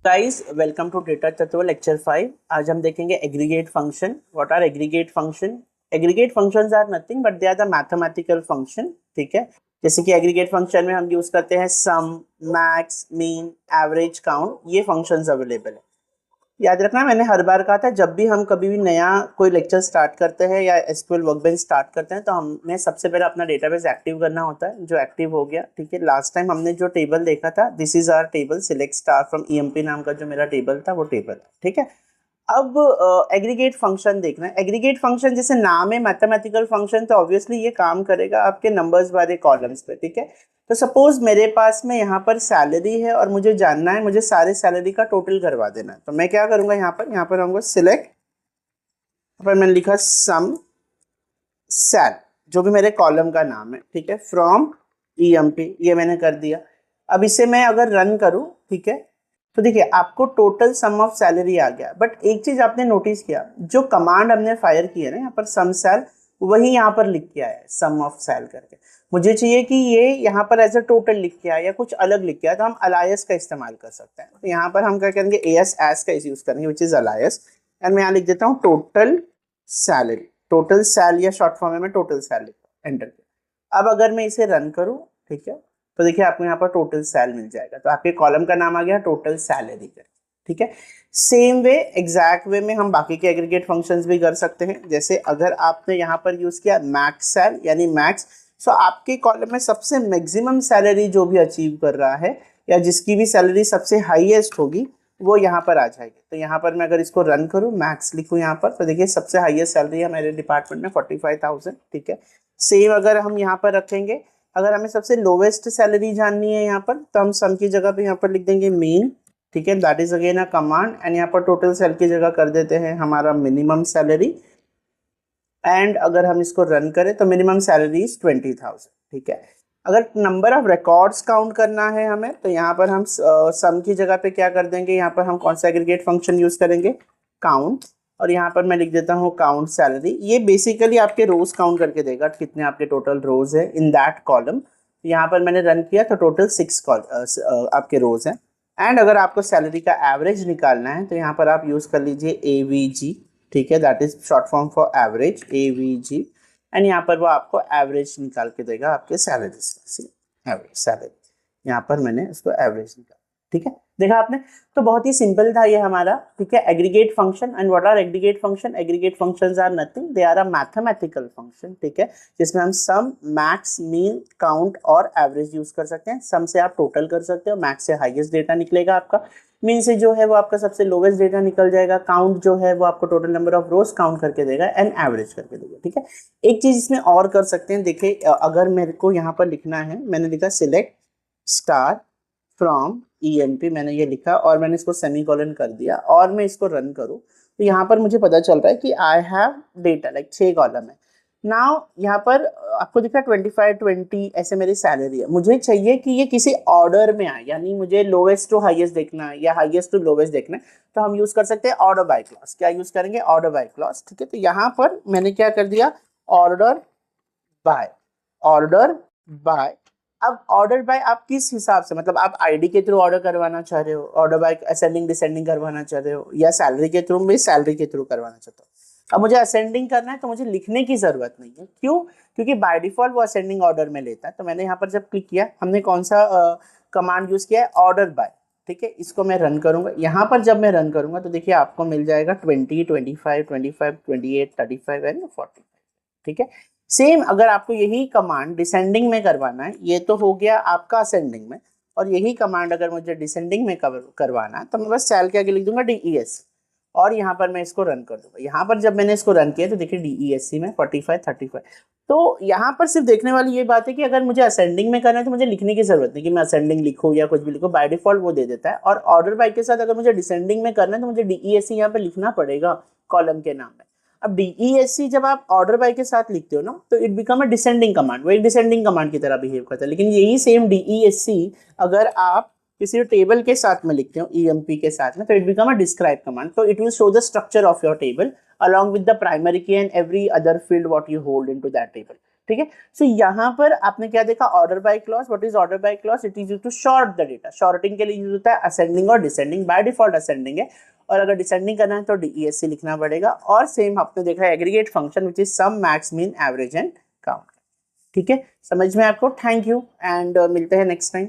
Guys welcome to data Tattva lecture 5। आज हम देखेंगे aggregate function. What are aggregate function? Aggregate functions are nothing but they are the mathematical function. ठीक है, जैसे कि एग्रीगेट फंक्शन में हम यूज करते हैं सम, मैक्स, मीन, एवरेज, काउंट। ये फंक्शंस अवेलेबल है। याद रखना, मैंने हर बार कहा था जब भी हम कभी भी नया कोई लेक्चर स्टार्ट करते हैं या एसक्यूएल वर्कबेंच स्टार्ट करते हैं तो हमें सबसे पहले अपना डेटाबेस एक्टिव करना होता है, जो एक्टिव हो गया। ठीक है, लास्ट टाइम हमने जो टेबल देखा था, this is our table select star from EMP नाम का जो मेरा टेबल था वो टेबल। ठीक है, अब एग्रीगेट फंक्शन देखना है। एग्रीगेट फंक्शन जैसे नाम है मैथमेटिकल फंक्शन, तो ऑब्वियसली ये काम करेगा आपके नंबर्स वाले कॉलम्स पे। ठीक है, तो सपोज मेरे पास में यहाँ पर सैलरी है और मुझे जानना है, मुझे सारे सैलरी का टोटल करवा देना है। तो मैं क्या करूंगा, यहाँ पर आऊंगा सिलेक्ट, पर मैंने लिखा सम सेल, जो भी मेरे कॉलम का नाम है। ठीक है, फ्रॉम ईएमपी, ये मैंने कर दिया। अब इसे मैं अगर रन करूं, ठीक है, तो देखिए आपको टोटल सम ऑफ सैलरी आ गया। बट एक चीज आपने नोटिस किया, जो कमांड हमने फायर की है ना यहाँ पर सम सेल, वही यहाँ पर लिख के आया है सम ऑफ सेल करके। मुझे चाहिए कि ये यहाँ पर एज अ टोटल लिख के आया या कुछ अलग लिख के आया, तो हम अलायस का इस्तेमाल कर सकते हैं। तो यहाँ पर हम क्या करेंगे, एस का यूज करेंगे विच इज अलायस। एंड मैं यहाँ लिख देता हूँ टोटल सैलरी, टोटल सैल या शॉर्ट फॉर्म में मैं टोटल सैल लिखता हूँ, एंटर किया। अब अगर मैं इसे रन करूँ, ठीक है, तो देखिए आपको यहाँ पर टोटल सैल मिल जाएगा। तो आपके कॉलम का नाम आ गया टोटल सैलरी का। ठीक है, सेम वे एग्जैक्ट वे में हम बाकी के एग्रीगेट फंक्शंस भी कर सकते हैं। जैसे अगर आपने यहाँ पर यूज किया मैक्स सैल यानी मैक्स, सो आपके कॉलम में सबसे मैक्सिमम सैलरी जो भी अचीव कर रहा है या जिसकी भी सैलरी सबसे हाईएस्ट होगी वो यहाँ पर आ जाएगी। तो यहाँ पर मैं अगर इसको रन करूँ, मैक्स लिखूँ यहाँ पर, तो देखिए सबसे हाईएस्ट सैलरी है मेरे डिपार्टमेंट में 45,000। ठीक है, सेम अगर हम यहाँ पर रखेंगे, अगर हमें सबसे लोवेस्ट सैलरी जाननी है यहाँ पर, तो हम सम की जगह पे यहाँ पर लिख देंगे मीन। ठीक है, that is again a command. And यहाँ पर टोटल सैल की जगह कर देते हैं हमारा मिनिमम सैलरी। एंड अगर हम इसको रन करें तो मिनिमम सैलरी इज 20,000। ठीक है, अगर नंबर ऑफ रिकॉर्ड्स काउंट करना है हमें, तो यहाँ पर हम सम की जगह पे क्या कर देंगे, यहाँ पर हम कौन सा एग्रीगेट फंक्शन यूज करेंगे, काउंट। और यहाँ पर मैं लिख देता हूँ काउंट सैलरी। ये बेसिकली आपके रोज काउंट करके देगा कितने आपके टोटल रोज है इन दैट कॉलम। यहाँ पर मैंने रन किया तो टोटल 6 आपके रोज हैं। एंड अगर आपको सैलरी का एवरेज निकालना है तो यहाँ पर आप यूज कर लीजिए AVG। ठीक है, that is short form for average, AVG। And यहाँ पर वो आपको एवरेज निकाल के देगा आपके सैलरी से, एवरेज सैलरी। यहाँ पर मैंने उसको एवरेज निकाला। ठीक है, देखा आपने, तो बहुत ही सिंपल था ये हमारा। ठीक है, aggregate function. And what are aggregate function? Aggregate functions are nothing, they are a mathematical function. ठीक है, जिसमें हम सम, मैक्स, मीन, काउंट और एवरेज यूज कर सकते हैं। सम से आप टोटल कर सकते हो, मैक्स से हाईएस्ट डेटा निकलेगा आपका, मीन से जो है वो आपका सबसे लोवेस्ट डेटा निकल जाएगा, काउंट जो है वो आपको total number of rose count करके देगा, एंड एवरेज करके देगा। ठीक है, एक चीज इसमें और कर सकते हैं, देखिए अगर मेरे को यहाँ पर लिखना है, मैंने लिखा सिलेक्ट स्टार फ्रॉम ईएमपी, मैंने ये लिखा और मैंने इसको सेमीकोलन कर दिया और मैं इसको रन करूँ, तो यहाँ पर मुझे पता चल रहा है कि I have data like 6 column है। नाउ यहाँ पर आपको दिख रहा है 25, 20 ऐसे मेरी सैलरी है। मुझे चाहिए कि ये किसी ऑर्डर में आए, यानी मुझे लोवेस्ट टू हाईएस्ट देखना है या हाईएस्ट टू लोवेस्ट देखना है, तो हम यूज कर सकते हैं ऑर्डर बाय क्लॉज। क्या यूज करेंगे? Order by clause. ठीक है, तो यहाँ पर मैंने क्या कर दिया, ऑर्डर बाय, ऑर्डर बाय। अब ऑर्डर बाय आप किस हिसाब से, मतलब आप आईडी के थ्रू ऑर्डर करवाना चाह रहे हो, ऑर्डर बाय असेंडिंग डिसेंडिंग करवाना चाह रहे हो, या सैलरी के थ्रू, मैं सैलरी के थ्रू करवाना चाहता हूँ। अब मुझे असेंडिंग करना है तो मुझे लिखने की जरूरत नहीं है। क्यों? क्योंकि बाय डिफॉल्ट वो असेंडिंग ऑर्डर में लेता है। तो मैंने यहाँ पर जब क्लिक किया, हमने कौन सा कमांड यूज किया है, ऑर्डर बाय। ठीक है, इसको मैं रन करूंगा। यहाँ पर जब मैं रन करूंगा तो देखिए आपको मिल जाएगा 20, 25, 25, 28, 35 एंड 45। ठीक है, सेम अगर आपको यही कमांड डिसेंडिंग में करवाना है, ये तो हो गया आपका असेंडिंग में, और यही कमांड अगर मुझे डिसेंडिंग में करवाना है तो मैं बस सेल के आगे लिख दूंगा DES और यहाँ पर मैं इसको रन कर दूंगा। यहाँ पर जब मैंने इसको रन किया तो देखिए DESC में 45, 35। तो यहाँ पर सिर्फ देखने वाली ये बात है कि अगर मुझे असेंडिंग में करना है तो मुझे लिखने की जरूरत नहीं कि मैं असेंडिंग लिखूँ या कुछ भी लिखूँ, बाय डिफॉल्ट वो दे देता है। और ऑर्डर बाय के साथ अगर मुझे डिसेंडिंग में करना है तो मुझे DESC यहाँ पर लिखना पड़ेगा कॉलम के नाम में। अब DESC जब आप ऑर्डर बाय के साथ लिखते हो ना, तो it become a descending command, वो एक डिसेंडिंग कमांड की तरह बिहेव करता है। लेकिन यही सेम DESC अगर आप किसी टेबल के साथ में लिखते हो, EMP के साथ में, तो it become a describe command. तो it will show the structure of your table along with the primary key and every other field what you hold into that table. ठीक है। सो यहाँ पर आपने क्या देखा, order by clause. What is order by clause? It is use to sort the data. Sorting के लिए use होता है असेंडिंग और डिसेंडिंग। बाय डिफॉल्ट असेंडिंग है, और अगर डिसेंडिंग करना है तो DESC लिखना पड़ेगा। और सेम आपने देखा aggregate function which is sum, max, mean, average and count. ठीक है, समझ में आपको? थैंक यू एंड मिलते हैं नेक्स्ट टाइम।